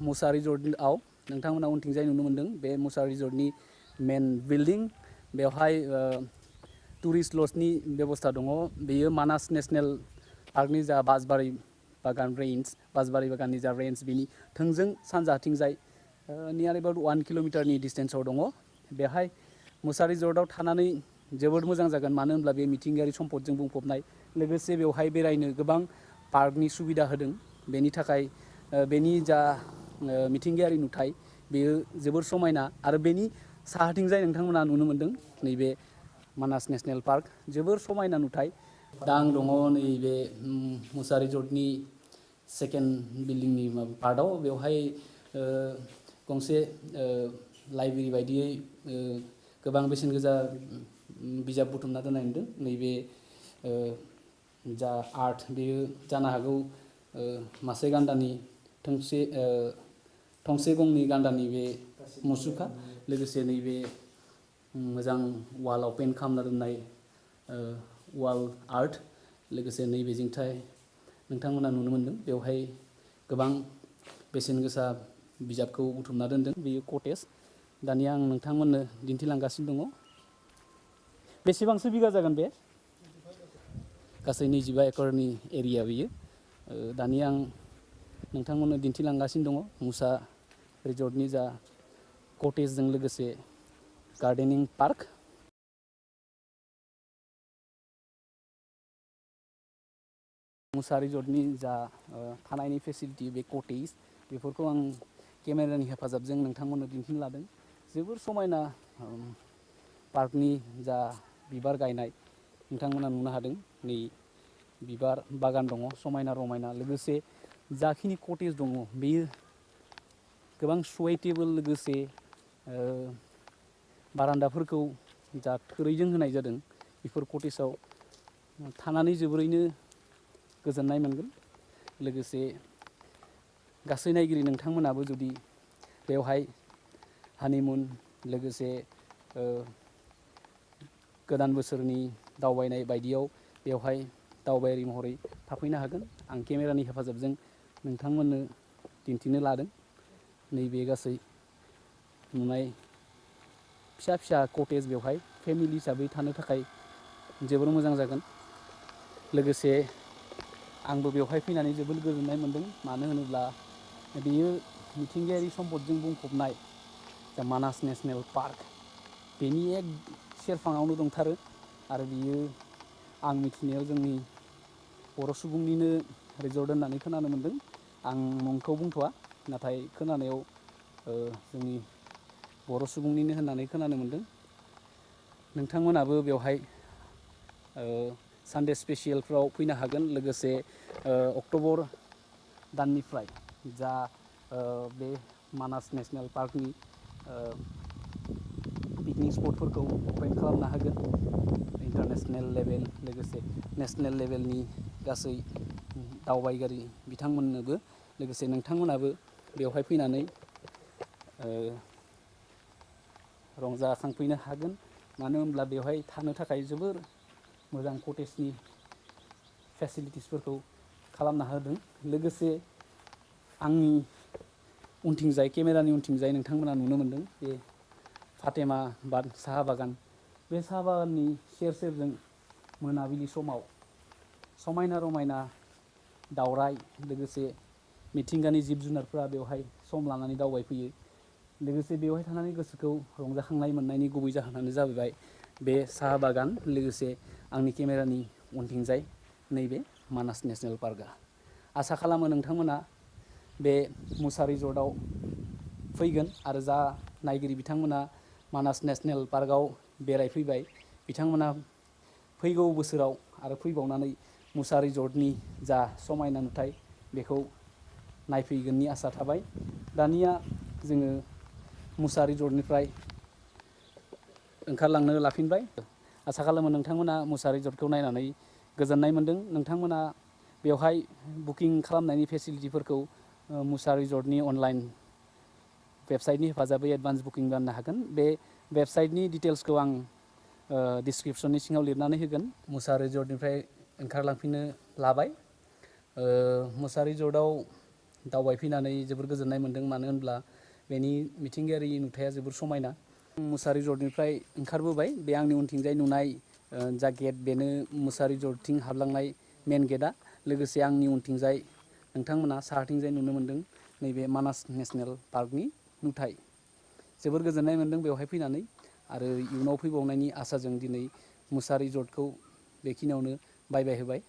मुसा रिजर्टआव नोंथांमोना उनथिंजाय नुनो मोनदों बे मुसा रिजर्टनि मेन बिल्डिं बेवहाय टुरिस्ट लजनि बेबस्था दङ बेयो मानास नेशनेल पार्कनि जा बासबारि बागान रेन्ज बासबारि बागाननि जा रेन्ज बिनि थोंजों सानजाथिंजाय नियार एबाउट 1 किल'मिटारनि डिस्टेन्सआव दङ बेहाय मुसा रिजर्टआव थानानै जोबोद मोजां जागोन मानो होनब्ला बे मिथिंगायारि सम्पदजों बुंफबनाय लोगोसे बेवहाय बेरायनो गोबां पार्कनि सुबिदा होदों बेनि थाखाय बेनि जा मिथिंगायारि नुथाय बेयो जोबोर समायना आरो बेनि साहाथिंजाय नोंथांमोना नुनो मोनदों नैबे मानास नेशनेल पार्क जोबोर समायना नुथाय दा आं दङ नैबे मुसा रिजर्टनि सेकेन्ड बिल्डिंनि पार्टआव बेवहाय गंसे लाइब्रेरि बायदियै गोबां बेसेन गोसा बिजाब बुथुमना दोननाय नुदों नैबे जा आर्ट बेयो जानो हागौ मासे गान्दानि थंसे गंनि गान्दानि बे मुसुखा लोगोसे नैबे मोजां वालाव पेन्ट खालामना दोननाय वाल आर्ट लोगोसे नैबे जिंथाय नोंथांमोना नुनो मोनदों बेवहाय गोबां बेसेन गोसा बिजाबखौ बुथुमना दोनदों बेयो कटेज दानिया आं नोंथांमोननो दिन्थिलांगासिनो दङ बेसेबांसो बिगा जागोन बे गासै 25 एकरनि एरिया बेयो दानिया आं नोंथांमोननो दिन्थिलांगासिनो दङ मुसा रिजर्टनि जा कटेजजों लोगोसे गार्डेनिं पार्क मुसा रिजर्टनि जा थानायनि फेसिलिटि बे कटेज बेफोरखौ आं केमेरानि हेफाजाबजों नोंथांमोननो दिन्थिनो लादों जोबोर समायना पार्कनि जा बिबार गायनाय नोंथांमोना नुनो हादों नै बिबार बागान दङ समायना रमायना लोगोसे जाखिनि कटेज दङ बेयो गोबां सुवेटेबल लोगोसे बारान्दाफोरखौ जा थोरैजों होनाय जादों बेफोर कटेजाव थानानै जोबोरैनो गोजोननाय मोनगोन लोगोसे गासै नायगिरि नोंथांमोनाबो जुदि बेवहाय हानिमुन लोगोसे गोदान बोसोरनि दावबायनाय बायदियाव बेवहाय दावबायारि महरै थाफैनो हागोन आं केमेरानि हेफाजाबजों नोंथांमोननो दिन्थिनो लादों नैबे गासै नुनाय फिसा फिसा कटेज बेवहाय फेमिलि हिसाबै थानो थाखाय जोबोर मोजां जागोन लोगोसे आंबो बेवहाय फैनानै जोबोद गोजोननाय मोनदों मानो होनोब्ला बेयो मिथिंगायारि सम्पदजों बुंफबनाय जा मानास नेशनेल पार्क बेनि एक सेरफाङावनो दंथारो आरो बियो आं मिथिनायाव जोंनि बर' सुबुंनिनो रिजर्ट होननानै खोनानो मोनदों आं मुंखौ बुंथ'वा नाथाय खोनानायाव जोंनि बर' सुबुंनिनो होननानै खोनानो मोनदों नोंथांमोनाबो बेवहाय सानडे स्पेसियेलफ्राव फैनो हागोन लोगोसे अक्ट'बर दाननिफ्राय जा बे मानास नेशनेल पार्कनि पिकनिक स्पटफोरखौ अपेन खालामनो हागोन इन्टारनेशनेल लेभेल लोगोसे नेशनेल लेभेलनि गासै दावबायारि बिथांमोननोबो लोगोसे नोंथांमोनाबो बेवहाय फैनानै रंजाखांफैनो हागोन मानो होनब्ला बेवहाय थानो थाखाय जोबोर मोजां कटेजनि फेसिलिटिसफोरखौ खालामना होदों लोगोसे आंनि उनथिंजाय केमेरानि उनथिंजाय नोंथांमोना नुनो मोनदों बे फातेमा साहा बागान बे साहा बागाननि सेर सेरजों मोनाबिलि समाव समायना रमायना दावराय लोगोसे मिथिंगानि जिब जुनारफोरा बेवहाय सम लानानै दावबायफैयो लोगोसे बेवहाय थानानै गोसोखौ रंजाखांनाय मोननायनि गुबै जाहोनानो जाहैबाय बे साहा बागान लोगोसे आंनि केमेरानि उनथिंजाय नैबे मानास नेशनेल पार्कआ आसा खालामो नोंथांमोना बे मुसा रिजर्टआव फैगोन आरो जा नायगिरि बिथांमोना मानास नेशनेल पार्कआव बेरायफैबाय बिथांमोना फैगौ बोसोराव आरो फैबावनानै मुसा रिजर्टनि जा समायना नुथाय बेखौ नायफैगोननि आसा थाबाय दानिया जोङो मुसा रिजर्टनिफ्राय ओंखारलांनो लाफिनबाय आसा खालामो नोंथांमोना मुसा रिजर्टखौ नायनानै गोजोननाय मोन्दों नोंथांमोना बेवहाय बुकिं खालामनायनि फेसिलिटिफोरखौ मुसा रिजर्टनि अनलाइन वेबसाइटनि हेफाजाबै एडभान्स बुकिं बानायनो हागोन बे वेबसाइटनि डिटेल्सखौ आं डिसक्रिपसननि सिङाव लिरनानै होगोन मुसा रिजर्टनिफ्राय ओंखारलांफिननो लाबाय मुसा रिजर्टआव दावबायफैनानै जोबोर गोजोननाय मोन्दों मानो होनब्ला बेनि मिथिंगायारि नुथाया जोबोर समायना। मुसा रिजर्टनिफ्राय ओंखारबोबाय बे आंनि उनथिंजाय नुनाय जा गेट बेनो मुसा रिजर्टथिं हाबलांनाय मेन गेटआ लोगोसे आंनि उनथिंजाय नोंथांमोना साहाथिंजाय नुनो मोन्दों नैबे मानास नेसनेल पार्कनि नुथाय जोबोर गोजोननाय मोन्दों बेवहाय फैनानै आरो इयुनाव फैबावनायनि आसाजों दिनै मुसा रिजर्टखौ बेखिनियावनो बाय बाय होबाय।